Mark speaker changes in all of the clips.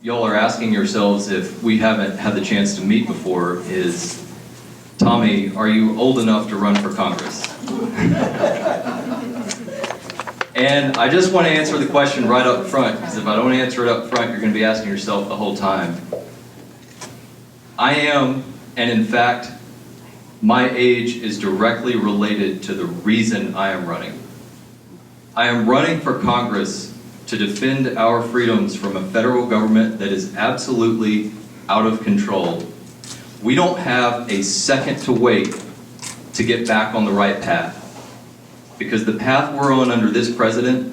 Speaker 1: y'all are asking yourselves if we haven't had the chance to meet before is, Tommy, are you old enough to run for Congress? And I just want to answer the question right up front, because if I don't answer it up front, you're going to be asking yourself the whole time. I am, and in fact, my age is directly related to the reason I am running. I am running for Congress to defend our freedoms from a federal government that is absolutely out of control. We don't have a second to wait to get back on the right path, because the path we're on under this president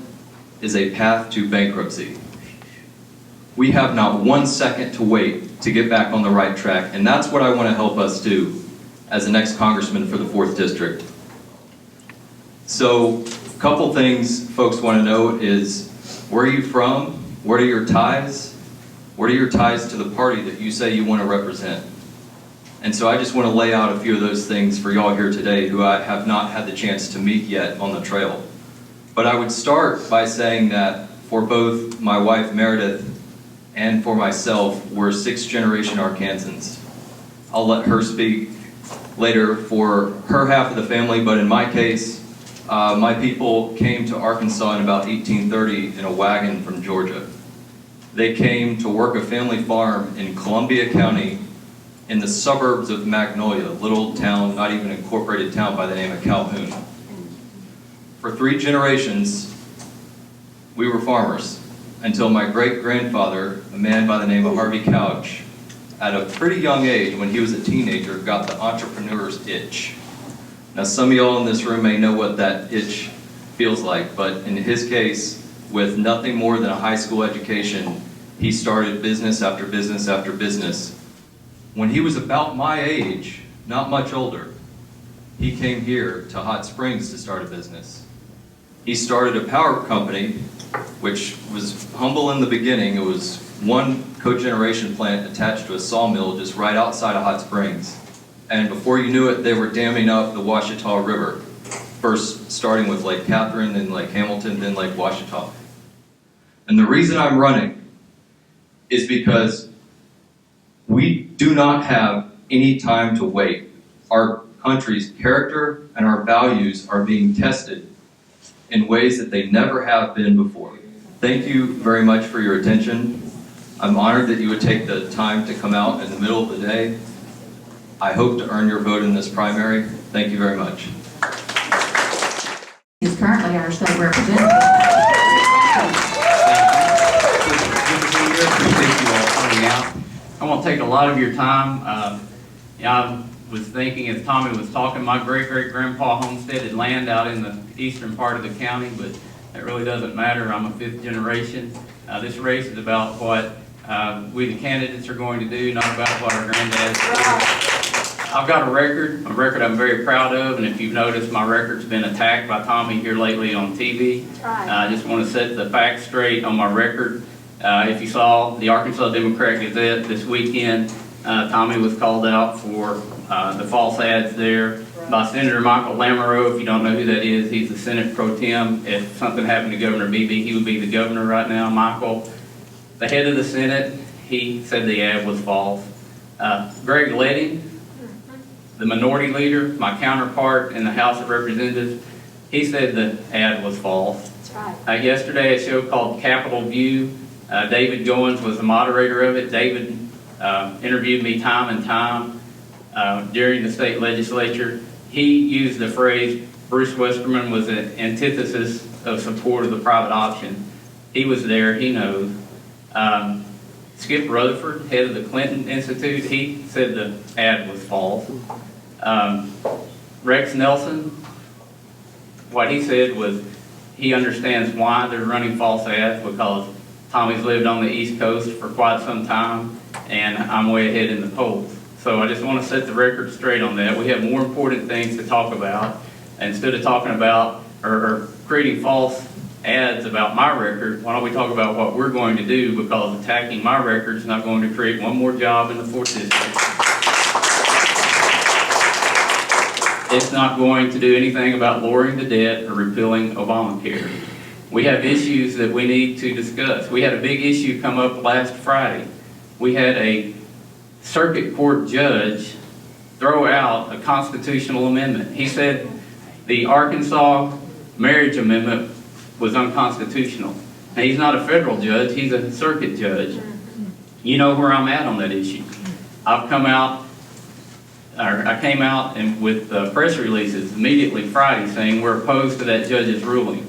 Speaker 1: is a path to bankruptcy. We have not 1 second to wait to get back on the right track, and that's what I want to help us do as the next congressman for the 4th District. So, a couple things folks want to know is, where are you from? What are your ties? What are your ties to the party that you say you want to represent? And so I just want to lay out a few of those things for y'all here today who I have not had the chance to meet yet on the trail. But I would start by saying that for both my wife Meredith and for myself, we're 6th generation Arkansans. I'll let her speak later for her half of the family, but in my case, my people came to Arkansas in about 1830 in a wagon from Georgia. They came to work a family farm in Columbia County in the suburbs of Magnolia, a little town, not even an incorporated town by the name of Calhoun. For 3 generations, we were farmers until my great-grandfather, a man by the name of Harvey Couch, at a pretty young age, when he was a teenager, got the entrepreneur's itch. Now, some of y'all in this room may know what that itch feels like, but in his case, with nothing more than a high school education, he started business after business after business. When he was about my age, not much older, he came here to Hot Springs to start a business. He started a power company, which was humble in the beginning. It was one cogeneration plant attached to a sawmill just right outside of Hot Springs. And before you knew it, they were damming up the Ouachita River. First starting with Lake Catherine, then Lake Hamilton, then Lake Ouachita. And the reason I'm running is because we do not have any time to wait. Our country's character and our values are being tested in ways that they never have been before. Thank you very much for your attention. I'm honored that you would take the time to come out in the middle of the day. I hope to earn your vote in this primary. Thank you very much.
Speaker 2: He is currently our state representative.
Speaker 3: Appreciate you all coming out. I won't take a lot of your time. I was thinking as Tommy was talking, my great-great-grandpa homesteaded land out in the eastern part of the county, but that really doesn't matter. I'm a 5th generation. This race is about what we the candidates are going to do, not about what our granddads do. I've got a record I'm very proud of, and if you've noticed, my record's been attacked by Tommy here lately on TV. I just want to set the facts straight on my record. If you saw the Arkansas Democrat Gazette this weekend, Tommy was called out for the false ads there by Senator Michael Lamoureux. If you don't know who that is, he's the Senate pro tem. If something happened to Governor Beebe, he would be the governor right now. Michael, the head of the Senate, he said the ad was false. Greg Leddy, the minority leader, my counterpart in the House of Representatives, he said the ad was false.
Speaker 4: That's right.
Speaker 3: Yesterday, a show called Capitol View, David Goins was the moderator of it. David interviewed me time and time during the state legislature. He used the phrase, Bruce Westerman was an antithesis of support of the private option. He was there, he knows. Skip Rutherford, head of the Clinton Institute, he said the ad was false. Rex Nelson, what he said was he understands why they're running false ads, because Tommy's lived on the East Coast for quite some time, and I'm way ahead in the polls. So I just want to set the record straight on that. We have more important things to talk about. Instead of talking about or creating false ads about my record, why don't we talk about what we're going to do, because attacking my record is not going to create one more job in the 4th District. It's not going to do anything about lowering the debt or repealing Obamacare. We have issues that we need to discuss. We had a big issue come up last Friday. We had a circuit court judge throw out a constitutional amendment. He said the Arkansas marriage amendment was unconstitutional. Now, he's not a federal judge, he's a circuit judge. You know where I'm at on that issue. I came out and with press releases immediately Friday saying we're opposed to that judge's ruling.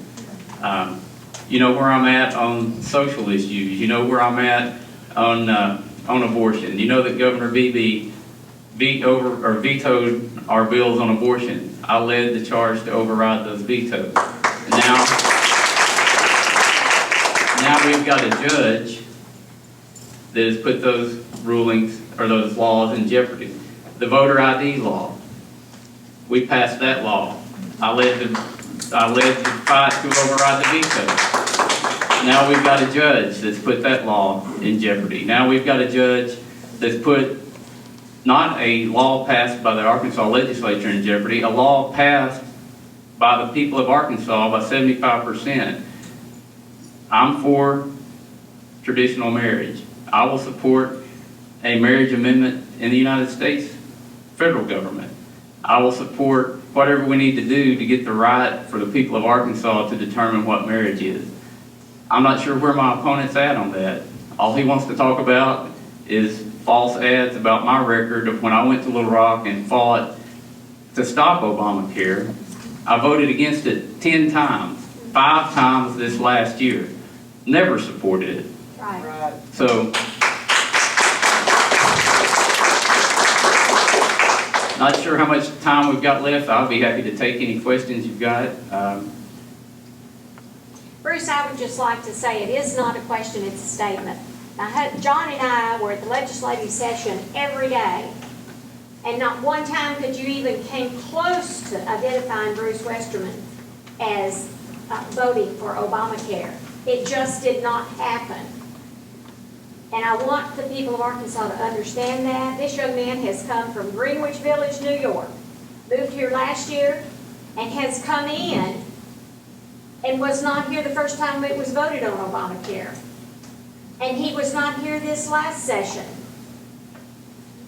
Speaker 3: You know where I'm at on social issues. You know where I'm at on abortion. You know that Governor Beebe vetoed our bills on abortion. I led the charge to override those vetoes. Now we've got a judge that has put those rulings or those laws in jeopardy. The voter ID law, we passed that law. I led the fight to override the veto. Now we've got a judge that's put that law in jeopardy. Now we've got a judge that's put not a law passed by the Arkansas legislature in jeopardy, a law passed by the people of Arkansas by 75%. I'm for traditional marriage. I will support a marriage amendment in the United States federal government. I will support whatever we need to do to get the right for the people of Arkansas to determine what marriage is. I'm not sure where my opponent's at on that. All he wants to talk about is false ads about my record of when I went to Little Rock and fought to stop Obamacare. I voted against it 10 times, 5 times this last year. Never supported it.
Speaker 4: Right.
Speaker 3: So, not sure how much time we've got left. I'll be happy to take any questions you've got.
Speaker 4: Bruce, I would just like to say it is not a question, it's a statement. Now, John and I were at the legislative session every day, and not one time could you even came close to identifying Bruce Westerman as voting for Obamacare. It just did not happen. And I want the people of Arkansas to understand that. This young man has come from Greenwich Village, New York, moved here last year, and has come in and was not here the first time it was voted on Obamacare. And he was not here this last session,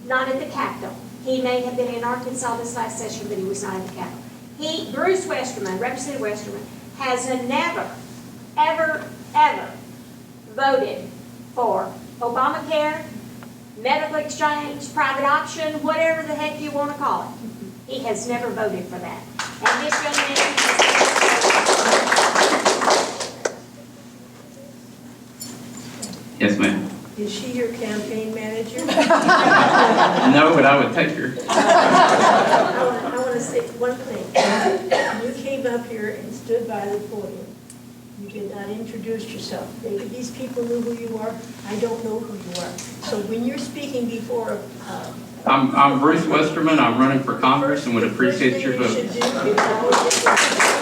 Speaker 4: not at the Capitol. He may have been in Arkansas this last session, but he was not at the Capitol. Bruce Westerman, Representative Westerman, has never, ever, ever voted for Obamacare, medical exchange, private option, whatever the heck you want to call it. He has never voted for that. And this young man has
Speaker 3: Yes, ma'am.
Speaker 5: Is she your campaign manager?
Speaker 3: No, but I would take her.
Speaker 5: I want to say one thing. You came up here and stood by the podium. You did not introduce yourself. Maybe these people knew who you are. I don't know who you are. So when you're speaking before...
Speaker 3: I'm Bruce Westerman. I'm running for Congress and would appreciate your vote.
Speaker 5: The first thing you should do is always